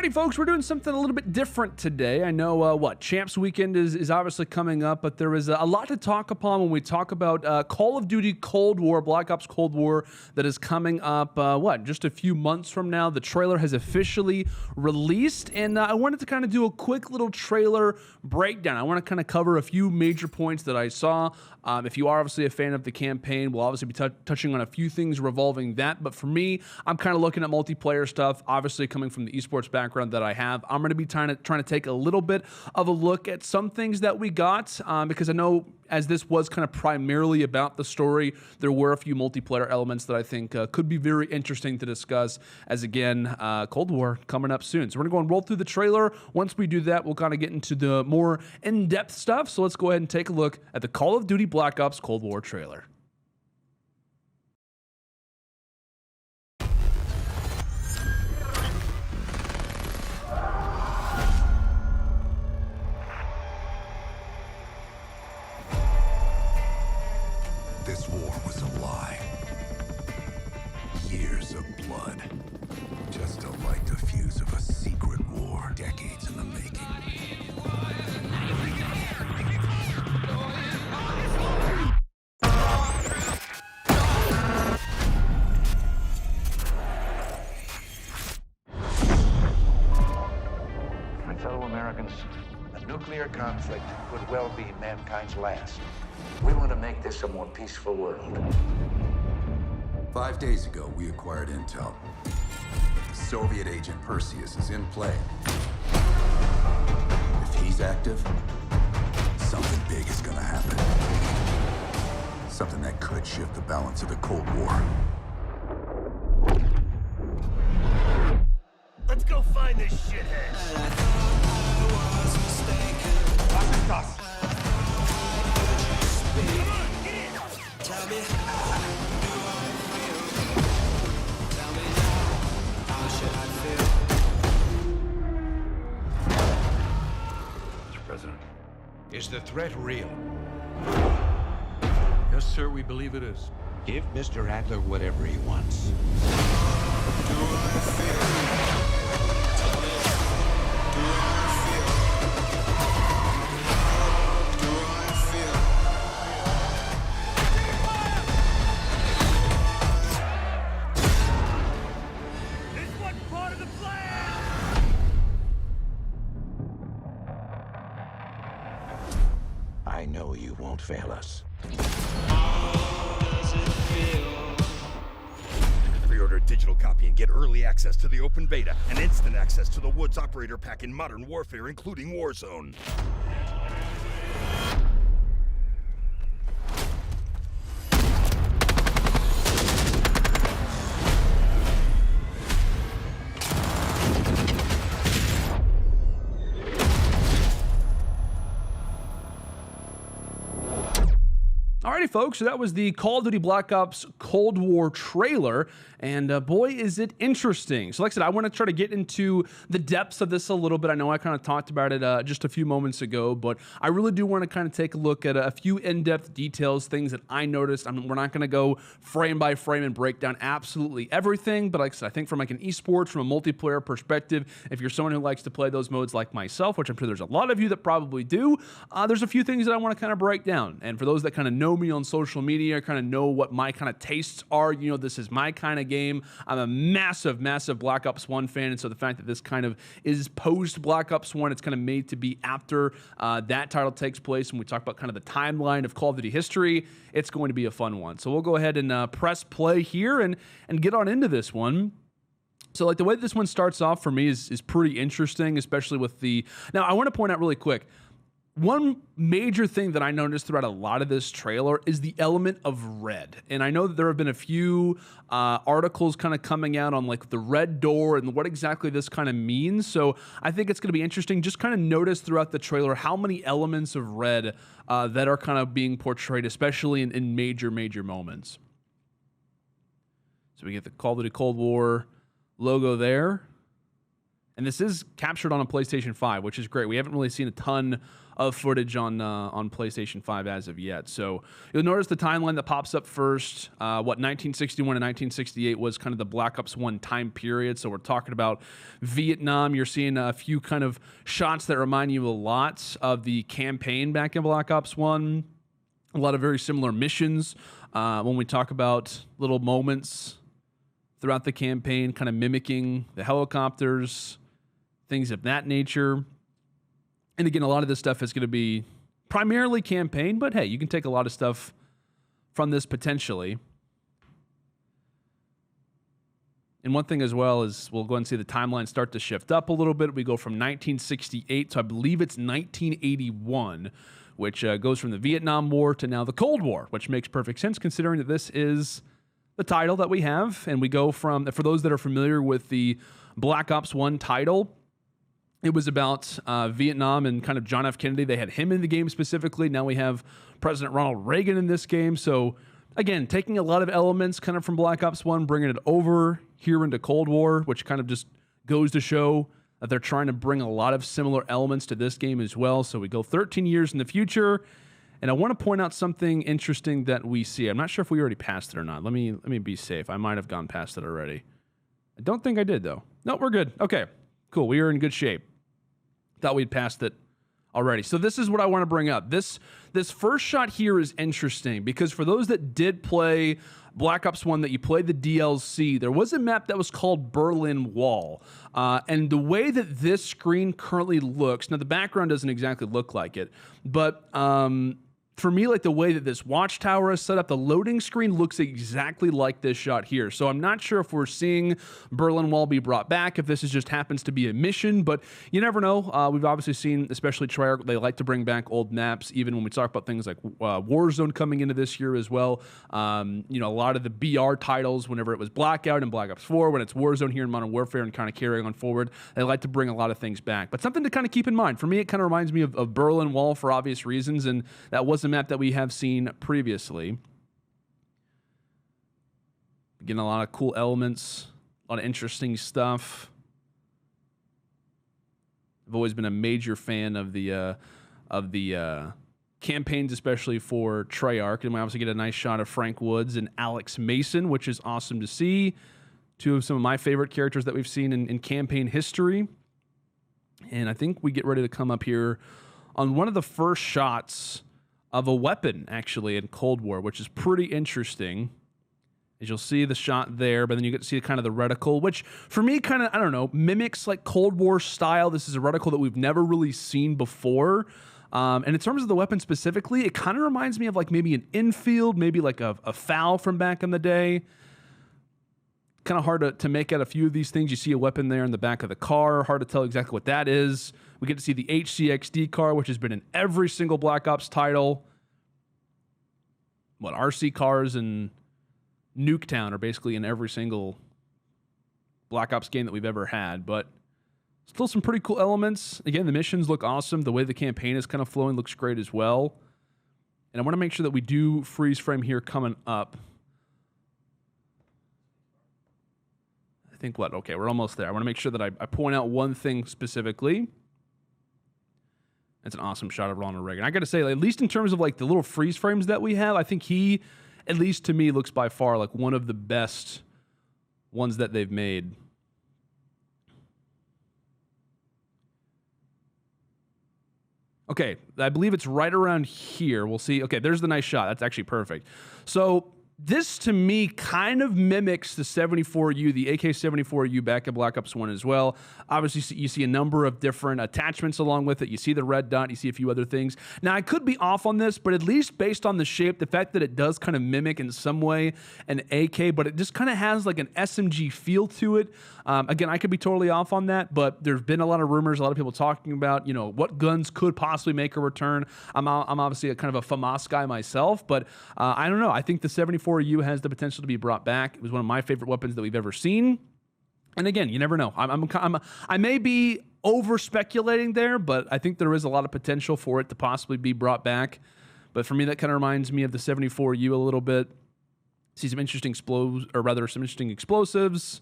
Alrighty, folks, we're doing something a little bit different today. I know Champs Weekend is obviously coming up, but there is a lot to talk upon when we talk about Call of Duty Cold War, Black Ops Cold War, that is coming up, just a few months from now. The trailer has officially released, and I wanted to kind of do a quick little trailer breakdown. I want to kind of cover a few major points that I saw. If you are obviously a fan of the campaign, we'll obviously be touching on a few things revolving that, but for me, I'm kind of looking at multiplayer stuff, obviously coming from the esports background that I have. I'm going to be trying to take a little bit of a look at some things that we got, because I know as this was kind of primarily about the story, there were a few multiplayer elements that I think could be very interesting to discuss, as again, Cold War coming up soon. So we're going to go and roll through the trailer. Once we do that, we'll kind of get into the more in-depth stuff. So let's go ahead and take a look at the Call of Duty Black Ops Cold War trailer. This war was a lie. Years of blood. Just to light the fuse of a secret war, decades in the making. My fellow Americans, a nuclear conflict could well be mankind's last. We want to make this a more peaceful world. 5 days ago, we acquired intel. The Soviet agent Perseus is in play. If he's active, something big is gonna happen. Something that could shift the balance of the Cold War. Let's go find this shithead. Across. Come on, get in. Tell me how do I feel? Tell me now, how should I feel? Mr. President. Is the threat real? Yes, sir, we believe it is. Give Mr. Adler whatever he wants. I know you won't fail us. Pre-order a digital copy and get early access to the open beta and instant access to the Woods Operator Pack in Modern Warfare, including Warzone. Alrighty, folks, so that was the Call of Duty Black Ops Cold War trailer, and boy, is it interesting. So like I said, I want to try to get into the depths of this a little bit. I know I kind of talked about it just a few moments ago, but I really do want to kind of take a look at a few in-depth details, things that I noticed. We're not going to go frame by frame and break down absolutely everything, but like I said, I think from like an esports, from a multiplayer perspective, if you're someone who likes to play those modes like myself, which I'm sure there's a lot of you that probably do, there's a few things that I want to kind of break down. And for those that kind of know me on social media, kind of know what my kind of tastes are, you know, this is my kind of game. I'm a massive Black Ops 1 fan, and so the fact that this kind of is post Black Ops 1, it's kind of made to be after that title takes place, and we talk about kind of the timeline of Call of Duty history, it's going to be a fun one. So we'll go ahead and press play here and get on into this one. So like the way this one starts off for me is pretty interesting, especially with the... Now I want to point out really quick, one major thing that I noticed throughout a lot of this trailer is the element of red. And I know that there have been a few articles kind of coming out on like the red door and what exactly this kind of means. So I think it's going to be interesting. Just kind of notice throughout the trailer how many elements of red that are kind of being portrayed, especially in major moments. So we get the Call of Duty Cold War logo there. And this is captured on a PlayStation 5, which is great. We haven't really seen a ton of footage on PlayStation 5 as of yet. So you'll notice the timeline that pops up first. 1961 and 1968 was kind of the Black Ops 1 time period. So we're talking about Vietnam. You're seeing a few kind of shots that remind you a lot of the campaign back in Black Ops 1. A lot of very similar missions. When we talk about little moments throughout the campaign, kind of mimicking the helicopters, things of that nature. And again, a lot of this stuff is going to be primarily campaign, but hey, you can take a lot of stuff from this potentially. And one thing as well is we'll go and see the timeline start to shift up a little bit. We go from 1968 to I believe it's 1981, which goes from the Vietnam War to now the Cold War, which makes perfect sense considering that this is the title that we have. And we go from, for those that are familiar with the Black Ops 1 title, it was about Vietnam and kind of John F. Kennedy. They had him in the game specifically. Now we have President Ronald Reagan in this game. So again, taking a lot of elements kind of from Black Ops 1, bringing it over here into Cold War, which kind of just goes to show that they're trying to bring a lot of similar elements to this game as well. So we go 13 years in the future. And I want to point out something interesting that we see. I'm not sure if we already passed it or not. Let me be safe. I might have gone past it already. I don't think I did, though. No, we're good. Okay, cool. We are in good shape. Thought we'd passed it already. So this is what I want to bring up. This first shot here is interesting because for those that did play Black Ops 1, that you played the DLC, there was a map that was called Berlin Wall. And the way that this screen currently looks, now the background doesn't exactly look like it, but for me, like the way that this watchtower is set up, the loading screen looks exactly like this shot here. So I'm not sure if we're seeing Berlin Wall be brought back, if this is just happens to be a mission, but you never know. We've obviously seen, especially Treyarch, they like to bring back old maps, even when we talk about things like Warzone coming into this year as well. You know, a lot of the BR titles, whenever it was Blackout and Black Ops 4, when it's Warzone here in Modern Warfare and kind of carrying on forward, they like to bring a lot of things back. But something to kind of keep in mind. For me, it kind of reminds me of Berlin Wall for obvious reasons, and that was a map that we have seen previously. Getting a lot of cool elements, a lot of interesting stuff. I've always been a major fan of the campaigns, especially for Treyarch, and we obviously get a nice shot of Frank Woods and Alex Mason, which is awesome to see. Two of some of my favorite characters that we've seen in campaign history. And I think we get ready to come up here on one of the first shots of a weapon, actually, in Cold War, which is pretty interesting. As you'll see the shot there, but then you get to see kind of the reticle, which for me kind of, I don't know, mimics like Cold War style. This is a reticle that we've never really seen before. And in terms of the weapon specifically, it kind of reminds me of like maybe an infield, maybe like a FAL from back in the day. Kind of hard to make out a few of these things. You see a weapon there in the back of the car. Hard to tell exactly what that is. We get to see the HCXD car, which has been in every single Black Ops title. What, RC cars and Nuketown are basically in every single Black Ops game that we've ever had. But still some pretty cool elements. Again, the missions look awesome. The way the campaign is kind of flowing looks great as well. And I want to make sure that we do freeze frame here coming up. I think what? Okay, we're almost there. I want to make sure that I point out one thing specifically. It's an awesome shot of Ronald Reagan. I got to say, at least in terms of like the little freeze frames that we have, I think he, at least to me, looks by far like one of the best ones that they've made. Okay, I believe it's right around here. We'll see. Okay, there's the nice shot. That's actually perfect. So this, to me, kind of mimics the 74U, the AK-74U back in Black Ops 1 as well. Obviously, you see a number of different attachments along with it. You see the red dot. You see a few other things. Now, I could be off on this, but at least based on the shape, the fact that it does kind of mimic in some way an AK, but it just kind of has like an SMG feel to it. Again, I could be totally off on that, but there's been a lot of rumors, a lot of people talking about, you know, what guns could possibly make a return. I'm obviously a kind of a FAMAS guy myself, but I don't know. I think the 74U has the potential to be brought back. It was one of my favorite weapons that we've ever seen. And again, you never know. I may be over speculating there, but I think there is a lot of potential for it to possibly be brought back. But for me, that kind of reminds me of the 74U a little bit. See some interesting some interesting explosives.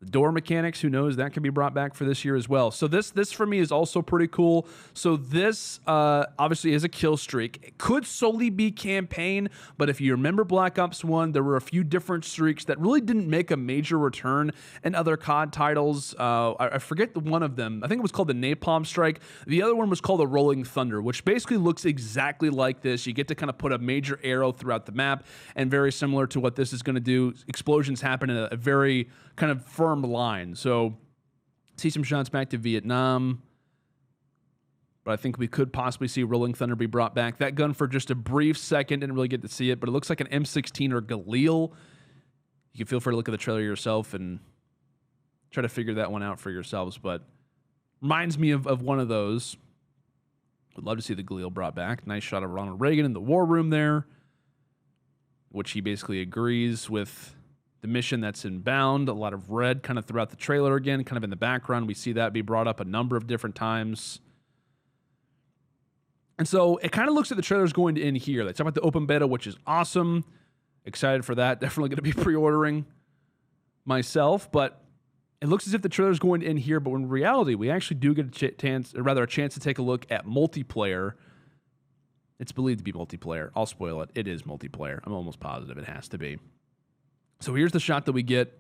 The door mechanics, who knows, that could be brought back for this year as well. So this for me is also pretty cool. So this obviously is a kill streak. It could solely be campaign, but if you remember Black Ops 1, there were a few different streaks that really didn't make a major return in other COD titles. I forget the one of them. I think it was called the Napalm Strike. The other one was called the Rolling Thunder, which basically looks exactly like this. You get to kind of put a major arrow throughout the map, and very similar to what this is going to do. Explosions happen in a very kind of firm line. So see some shots back to Vietnam, but I think we could possibly see Rolling Thunder be brought back. That gun for just a brief second, didn't really get to see it, but it looks like an M16 or Galil. You can feel free to look at the trailer yourself and try to figure that one out for yourselves, but reminds me of one of those. Would love to see the Galil brought back. Nice shot of Ronald Reagan in the war room there, which he basically agrees with the mission that's inbound. A lot of red kind of throughout the trailer again, kind of in the background. We see that be brought up a number of different times. And so it kind of looks like the trailer's going to end here. They talk about the open beta, which is awesome. Excited for that. Definitely going to be pre-ordering myself, but it looks as if the trailer's going to end here, but in reality, we actually do get a chance to take a look at multiplayer. It's believed to be multiplayer. I'll spoil it. It is multiplayer. I'm almost positive it has to be. So here's the shot that we get.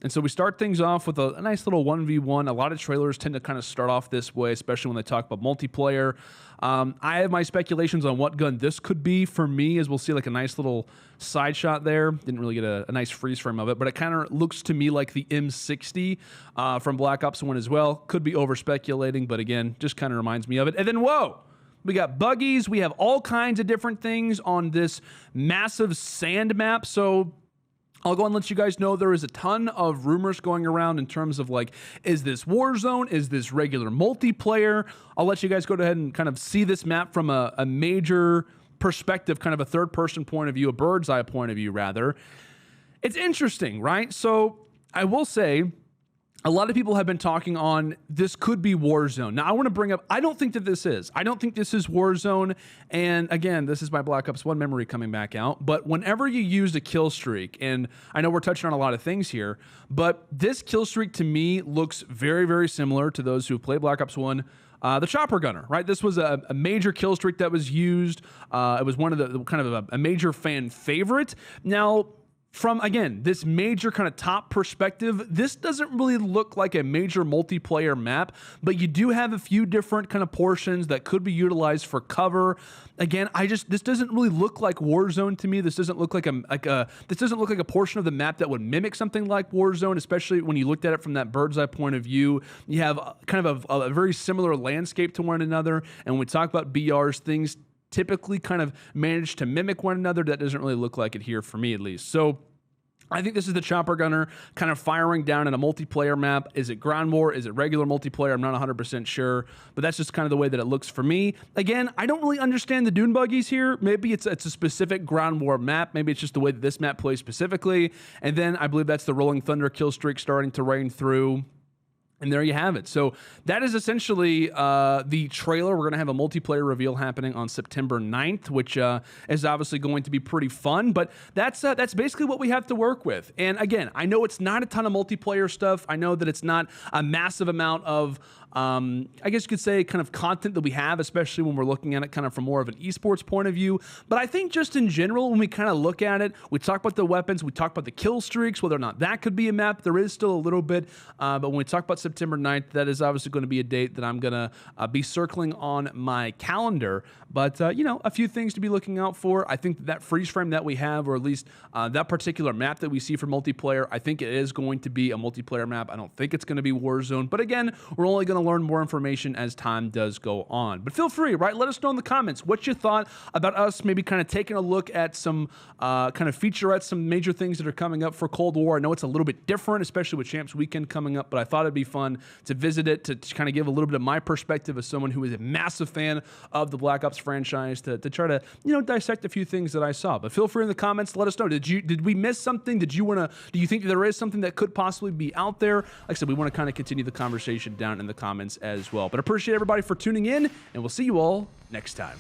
And so we start things off with a nice little 1v1. A lot of trailers tend to kind of start off this way, especially when they talk about multiplayer. I have my speculations on what gun this could be for me, as we'll see like a nice little side shot there. Didn't really get a nice freeze frame of it, but it kind of looks to me like the M60 from Black Ops 1 as well. Could be over speculating, but again, just kind of reminds me of it. And then, whoa! We got buggies. We have all kinds of different things on this massive sand map. So I'll go and let you guys know there is a ton of rumors going around in terms of like, is this Warzone? Is this regular multiplayer? I'll let you guys go ahead and kind of see this map from a major perspective, kind of a third-person point of view, a bird's eye point of view, rather. It's interesting, right? So I will say, a lot of people have been talking on this could be Warzone. Now, I want to bring up, I don't think that this is. I don't think this is Warzone. And again, this is my Black Ops 1 memory coming back out. But whenever you used a kill streak, and I know we're touching on a lot of things here, but this kill streak to me looks very, very similar to those who played Black Ops 1. The chopper gunner, right? This was a major kill streak that was used. It was one of the kind of a major fan favorite. Now, from, again, this major kind of top perspective, this doesn't really look like a major multiplayer map, but you do have a few different kind of portions that could be utilized for cover. Again, this doesn't really look like Warzone to me. This doesn't look like a portion of the map that would mimic something like Warzone, especially when you looked at it from that bird's eye point of view. You have kind of a very similar landscape to one another, and when we talk about BRs, things typically kind of manage to mimic one another. That doesn't really look like it here for me, at least. So I think this is the chopper gunner kind of firing down in a multiplayer map. Is it ground war? Is it regular multiplayer? I'm not 100% sure, but that's just kind of the way that it looks for me. Again, I don't really understand the dune buggies here. Maybe it's a specific ground war map. Maybe it's just the way that this map plays specifically. And then I believe that's the Rolling Thunder kill streak starting to rain through. And there you have it. So that is essentially the trailer. We're going to have a multiplayer reveal happening on September 9th, which is obviously going to be pretty fun. But that's basically what we have to work with. And again, I know it's not a ton of multiplayer stuff. I know that it's not a massive amount of, I guess you could say, kind of content that we have, especially when we're looking at it kind of from more of an esports point of view. But I think just in general, when we kind of look at it, we talk about the weapons, we talk about the kill streaks, whether or not that could be a map. There is still a little bit. But when we talk about September 9th, that is obviously going to be a date that I'm going to be circling on my calendar. But, a few things to be looking out for. I think that freeze frame that we have, or at least that particular map that we see for multiplayer, I think it is going to be a multiplayer map. I don't think it's going to be Warzone. But again, we're only going to learn more information as time does go on. But feel free, right? Let us know in the comments what you thought about us maybe kind of taking a look at some kind of featurettes, some major things that are coming up for Cold War. I know it's a little bit different, especially with Champs Weekend coming up, but I thought it'd be fun to visit it, to kind of give a little bit of my perspective as someone who is a massive fan of the Black Ops franchise, to try to, dissect a few things that I saw. But feel free in the comments to let us know. Did we miss something? Do you think there is something that could possibly be out there? Like I said, we want to kind of continue the conversation down in the comments as well. But I appreciate everybody for tuning in, and we'll see you all next time.